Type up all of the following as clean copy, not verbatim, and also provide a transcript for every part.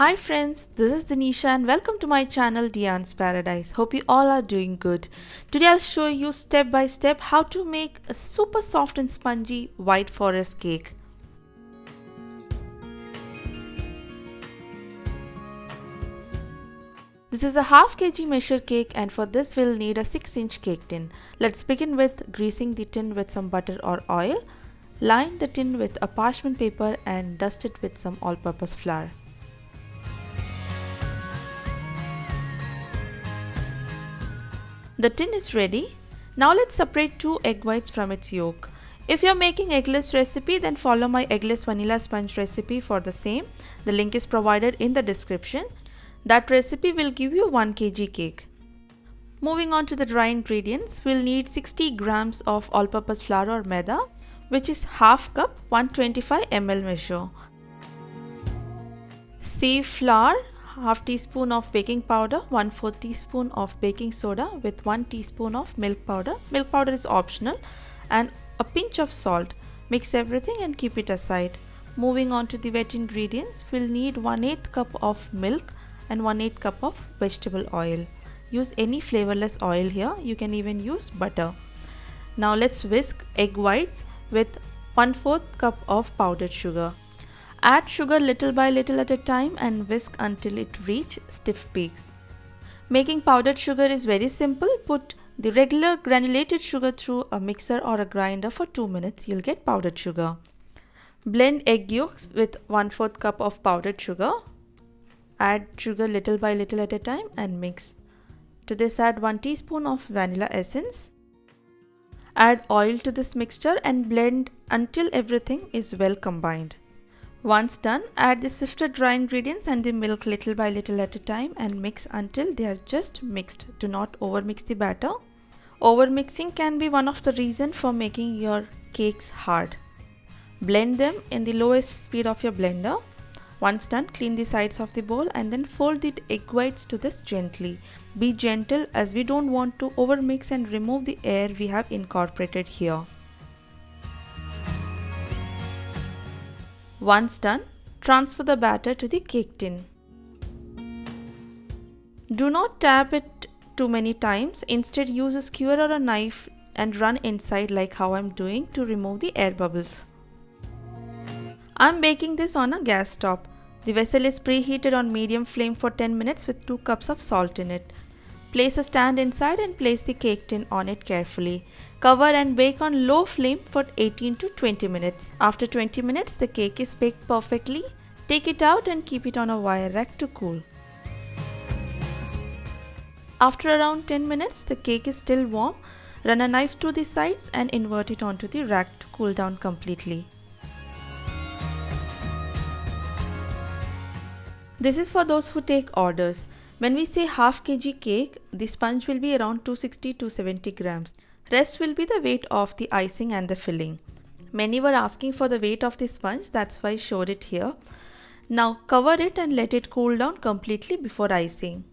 Hi friends, this is Denisha and welcome to my channel Diane's Paradise. Hope you all are doing good. Today I'll show you step by step how to make a super soft and spongy white forest cake. This is a half kg measure cake and for this we'll need a 6-inch cake tin. Let's begin with greasing the tin with some butter or oil. Line the tin with a parchment paper and dust it with some all-purpose flour. The tin is ready. Now let's separate 2 egg whites from its yolk. If you're making eggless recipe, then follow my eggless vanilla sponge recipe for the same. The link is provided in the description. That recipe will give you 1 kg cake. Moving on to the dry ingredients, we'll need 60 grams of all-purpose flour or maida, which is half cup 125 ml measure. Sieve flour, half teaspoon of baking powder, 1/4 teaspoon of baking soda with 1 teaspoon of milk powder. Milk powder is optional, and a pinch of salt. Mix everything and keep it aside. Moving on to the wet ingredients, we'll need 1/8 cup of milk and 1/8 cup of vegetable oil. Use any flavorless oil here. You can even use butter. Now let's whisk egg whites with 1/4 cup of powdered sugar. Add sugar little by little at a time and whisk until it reaches stiff peaks. Making powdered sugar is very simple. Put the regular granulated sugar through a mixer or a grinder for 2 minutes. You'll get powdered sugar. Blend egg yolks with 1/4 cup of powdered sugar. Add sugar little by little at a time and mix. To this add 1 teaspoon of vanilla essence. Add oil to this mixture and blend until everything is well combined. Once done, add the sifted dry ingredients and the milk little by little at a time and mix until they are just mixed. Do not overmix the batter. Overmixing can be one of the reasons for making your cakes hard. Blend them in the lowest speed of your blender. Once done, clean the sides of the bowl and then fold the egg whites to this gently. Be gentle as we don't want to overmix and remove the air we have incorporated here. Once done, transfer the batter to the cake tin. Do not tap it too many times. Instead, use a skewer or a knife and run inside like how I'm doing to remove the air bubbles. I'm baking this on a gas top. The vessel is preheated on medium flame for 10 minutes with 2 cups of salt in it. Place a stand inside and place the cake tin on it carefully. Cover and bake on low flame for 18 to 20 minutes. After 20 minutes, the cake is baked perfectly. Take it out and keep it on a wire rack to cool. After around 10 minutes, the cake is still warm. Run a knife through the sides and invert it onto the rack to cool down completely. This is for those who take orders. When we say half kg cake, the sponge will be around 260-270 grams. Rest will be the weight of the icing and the filling. Many were asking for the weight of the sponge, that's why I showed it here. Now cover it and let it cool down completely before icing.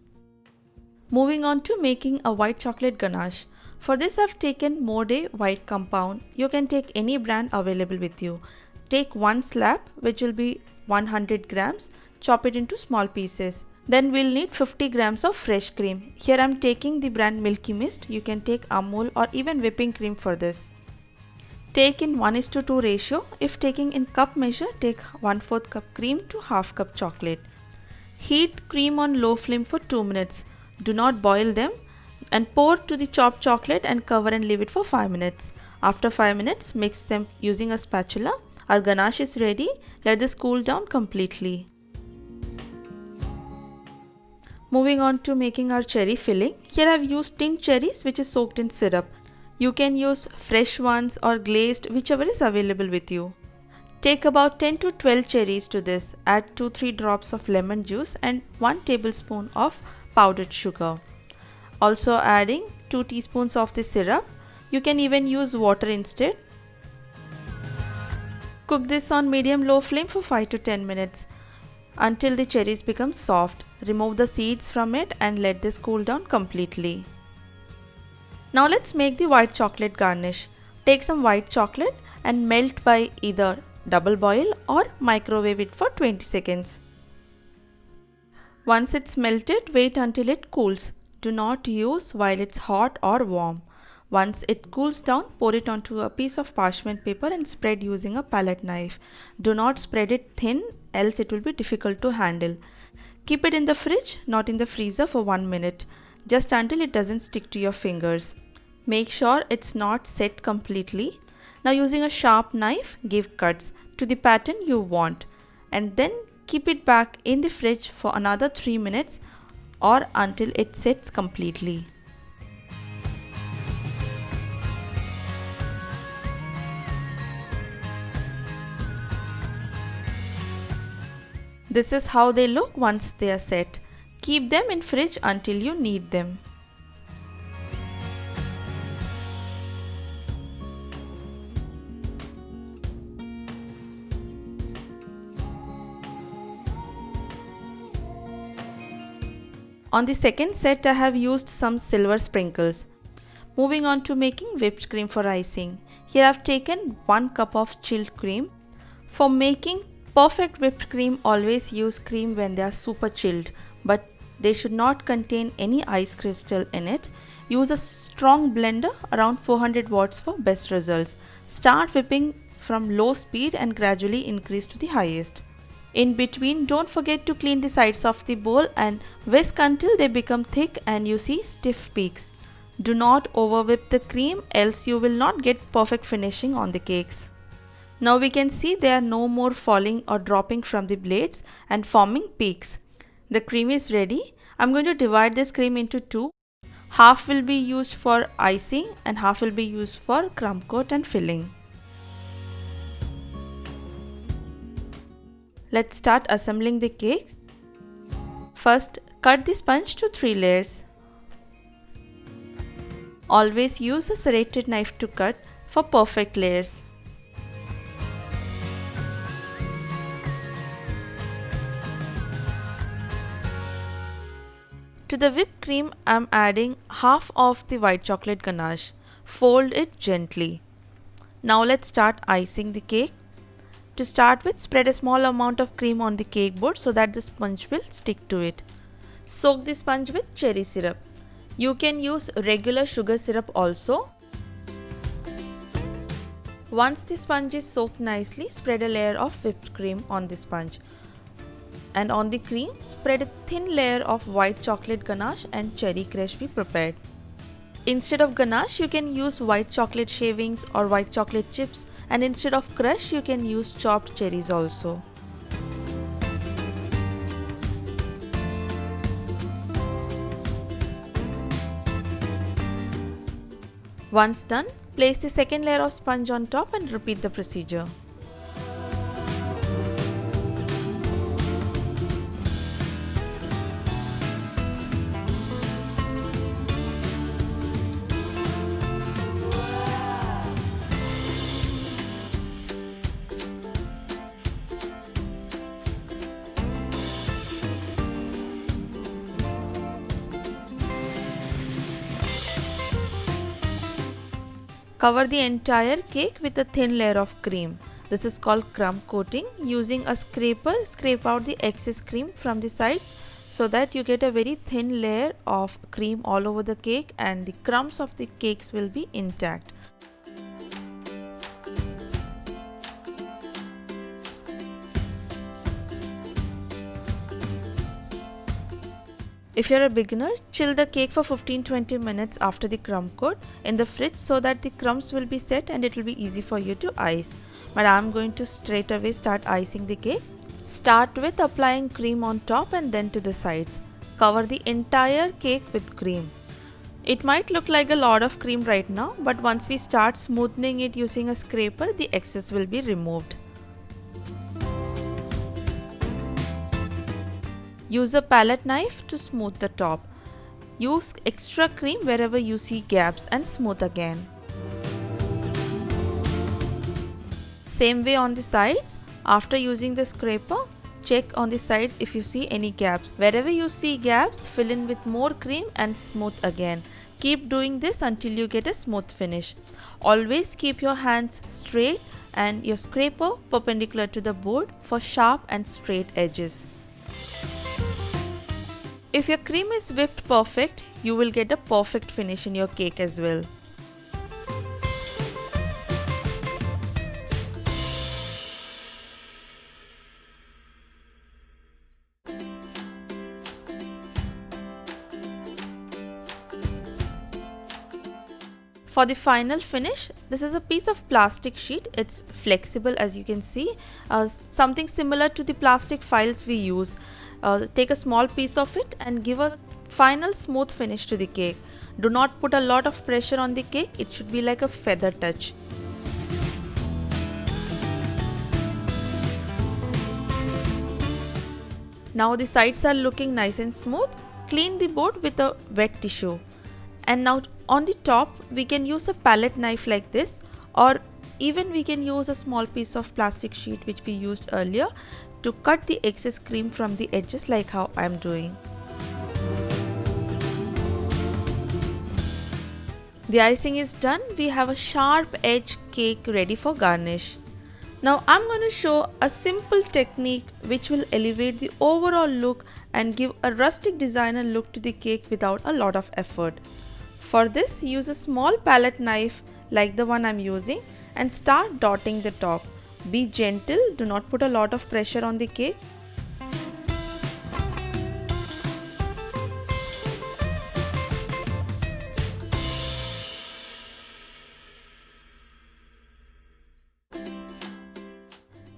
Moving on to making a white chocolate ganache. For this I've taken Mode white compound. You can take any brand available with you. Take 1 slab, which will be 100 grams. Chop it into small pieces. Then we'll need 50 grams of fresh cream. Here I'm taking the brand Milky Mist. You can take Amul or even whipping cream for this. Take in 1:2 ratio. If taking in cup measure, take 1/4 cup cream to half cup chocolate. Heat cream on low flame for 2 minutes. Do not boil them and pour to the chopped chocolate and cover and leave it for 5 minutes. After 5 minutes, mix them using a spatula. Our ganache is ready. Let this cool down completely. Moving on to making our cherry filling. Here I have used tinned cherries which is soaked in syrup. You can use fresh ones or glazed, whichever is available with you. Take about 10 to 12 cherries to this. Add 2-3 drops of lemon juice and 1 tablespoon of powdered sugar. Also adding 2 teaspoons of the syrup. You can even use water instead. Cook this on medium-low flame for 5 to 10 minutes until the cherries become soft. Remove the seeds from it and let this cool down completely. Now let's make the white chocolate garnish. Take some white chocolate and melt by either double boil or microwave it for 20 seconds. Once it's melted, wait until it cools. Do not use while it's hot or warm. Once it cools down, pour it onto a piece of parchment paper and spread using a palette knife. Do not spread it thin, else it will be difficult to handle. Keep it in the fridge, not in the freezer, for 1 minute, just until it doesn't stick to your fingers. Make sure it's not set completely. Now using a sharp knife, give cuts to the pattern you want and then keep it back in the fridge for another 3 minutes or until it sets completely. This is how they look once they are set. Keep them in fridge until you need them. On the second set, I have used some silver sprinkles. Moving on to making whipped cream for icing. Here I have taken 1 cup of chilled cream. For making perfect whipped cream, always use cream when they are super chilled, but they should not contain any ice crystal in it. Use a strong blender around 400 watts for best results. Start whipping from low speed and gradually increase to the highest. In between, don't forget to clean the sides of the bowl and whisk until they become thick and you see stiff peaks. Do not over whip the cream, else you will not get perfect finishing on the cakes. Now we can see they are no more falling or dropping from the blades and forming peaks. The cream is ready. I'm going to divide this cream into two. Half will be used for icing and half will be used for crumb coat and filling. Let's start assembling the cake. First, cut the sponge to 3 layers. Always use a serrated knife to cut for perfect layers. To the whipped cream, I am adding half of the white chocolate ganache. Fold it gently. Now let's start icing the cake. To start with, spread a small amount of cream on the cake board so that the sponge will stick to it. Soak the sponge with cherry syrup. You can use regular sugar syrup also. Once the sponge is soaked nicely, spread a layer of whipped cream on the sponge. And on the cream, spread a thin layer of white chocolate ganache and cherry crush we prepared. Instead of ganache, you can use white chocolate shavings or white chocolate chips, and instead of crush, you can use chopped cherries also. Once done, place the second layer of sponge on top and repeat the procedure. Cover the entire cake with a thin layer of cream. This is called crumb coating. Using a scraper, scrape out the excess cream from the sides so that you get a very thin layer of cream all over the cake and the crumbs of the cakes will be intact. If you're a beginner, chill the cake for 15-20 minutes after the crumb coat in the fridge so that the crumbs will be set and it will be easy for you to ice. But I'm going to straight away start icing the cake. Start with applying cream on top and then to the sides. Cover the entire cake with cream. It might look like a lot of cream right now, but once we start smoothing it using a scraper, the excess will be removed. Use a palette knife to smooth the top. Use extra cream wherever you see gaps and smooth again. Same way on the sides. After using the scraper, check on the sides if you see any gaps. Wherever you see gaps, fill in with more cream and smooth again. Keep doing this until you get a smooth finish. Always keep your hands straight and your scraper perpendicular to the board for sharp and straight edges. If your cream is whipped perfect, you will get a perfect finish in your cake as well. For the final finish, this is a piece of plastic sheet. It's flexible, as you can see, something similar to the plastic files we use. Take a small piece of it and give a final smooth finish to the cake. Do not put a lot of pressure on the cake, it should be like a feather touch. Now the sides are looking nice and smooth. Clean the board with a wet tissue. And now on the top we can use a palette knife like this, or even we can use a small piece of plastic sheet which we used earlier to cut the excess cream from the edges like how I am doing. The icing is done. We have a sharp edge cake ready for garnish. Now I'm going to show a simple technique which will elevate the overall look and give a rustic designer look to the cake without a lot of effort. For this, use a small palette knife like the one I'm using and start dotting the top. Be gentle, do not put a lot of pressure on the cake.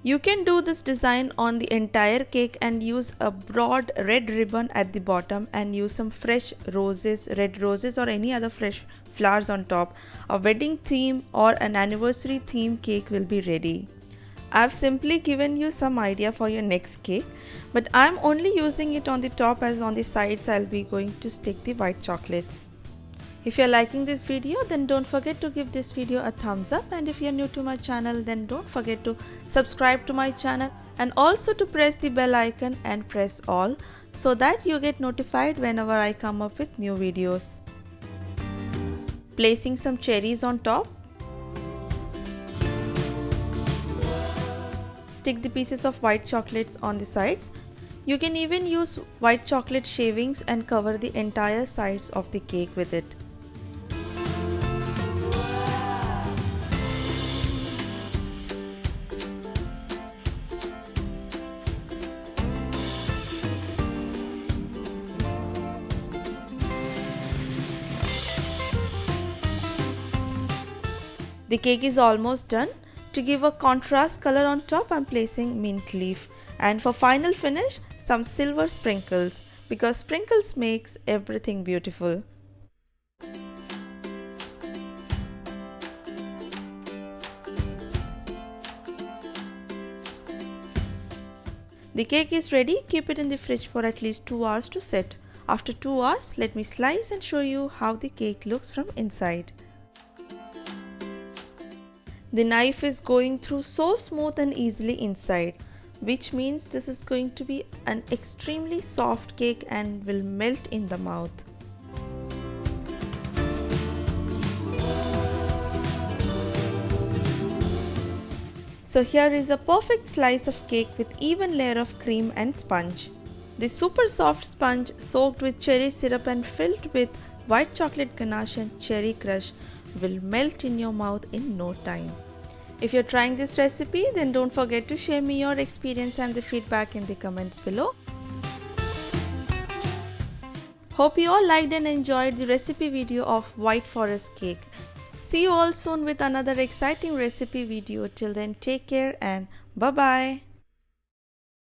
You can do this design on the entire cake and use a broad red ribbon at the bottom and use some fresh roses, red roses or any other fresh flowers on top. A wedding theme or an anniversary theme cake will be ready. I've simply given you some idea for your next cake, but I'm only using it on the top, as on the sides I'll be going to stick the white chocolates. If you're liking this video, then don't forget to give this video a thumbs up, and if you're new to my channel, then don't forget to subscribe to my channel and also to press the bell icon and press all so that you get notified whenever I come up with new videos. Placing some cherries on top. Stick the pieces of white chocolates on the sides. You can even use white chocolate shavings and cover the entire sides of the cake with it. The cake is almost done. To give a contrast color on top, I'm placing mint leaf, and for final finish, some silver sprinkles, because sprinkles makes everything beautiful. The cake is ready. Keep it in the fridge for at least 2 hours to set. After 2 hours, let me slice and show you how the cake looks from inside. The knife is going through so smooth and easily inside, which means this is going to be an extremely soft cake and will melt in the mouth. So here is a perfect slice of cake with even layer of cream and sponge. The super soft sponge soaked with cherry syrup and filled with white chocolate ganache and cherry crush will melt in your mouth in no time. If you're trying this recipe, then don't forget to share me your experience and the feedback in the comments below. Hope you all liked and enjoyed the recipe video of White Forest cake. See you all soon with another exciting recipe video. Till then, take care and bye bye.